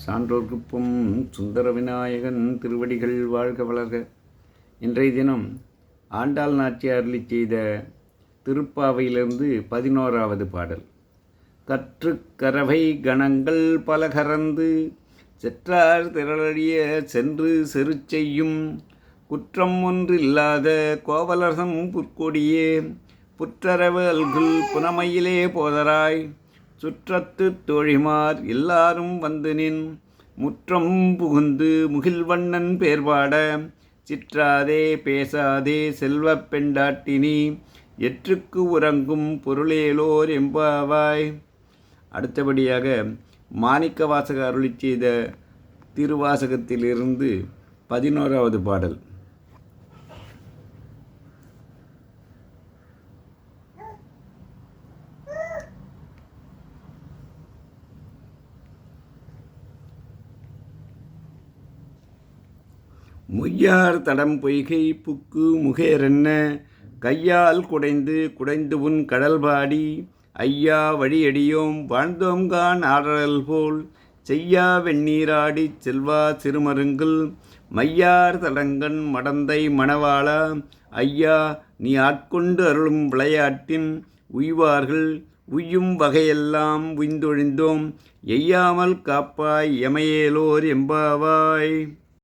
சான்றோர்க்குப்பும் சுந்தர விநாயகன் திருவடிகள் வாழ்க வளர்க. இன்றைய தினம் ஆண்டாள் நாச்சியார் அருளி செய்த திருப்பாவையிலிருந்து 11வது பாடல். கற்று கரவை கணங்கள் பல கறந்து செற்றார் திரளழிய சென்று செரு செய்யும் குற்றம் ஒன்றில்லாத கோவலர்தம் புற்கொடியே புற்றரவு அல்குல் புனமையிலே போதராய் சுற்றத்து தோழிமார் எல்லாரும் வந்து நின் முற்றம் புகுந்து முகில்வண்ணன் பேர்பாட சிற்றாதே பேசாதே செல்வப் பெண்டாட்டினி எற்றுக்கு உறங்கும் பொருளேலோர் எம்பாவாய். அடுத்தபடியாக மாணிக்க வாசக அருளி செய்த திருவாசகத்திலிருந்து 11வது பாடல். முய்யார் தடம் பொய்கை புக்கு முகேரென்ன கையால் குடைந்து உன் கடல்பாடி ஐயா வழியடியோம் வாழ்ந்தோம்கான் ஆடல் போல் செய்யா வெந்நீராடி செல்வா சிறுமருங்குல் மையார் தடங்கண் மடந்தை மணவாளா ஐயா நீ ஆட்கொண்டு அருளும் விளையாட்டின் உய்வார்கள் உய்யும் வகையெல்லாம் உய்ந்தொழிந்தோம் எய்யாமல் காப்பாய் எமையேலோர் எம்பாவாய்.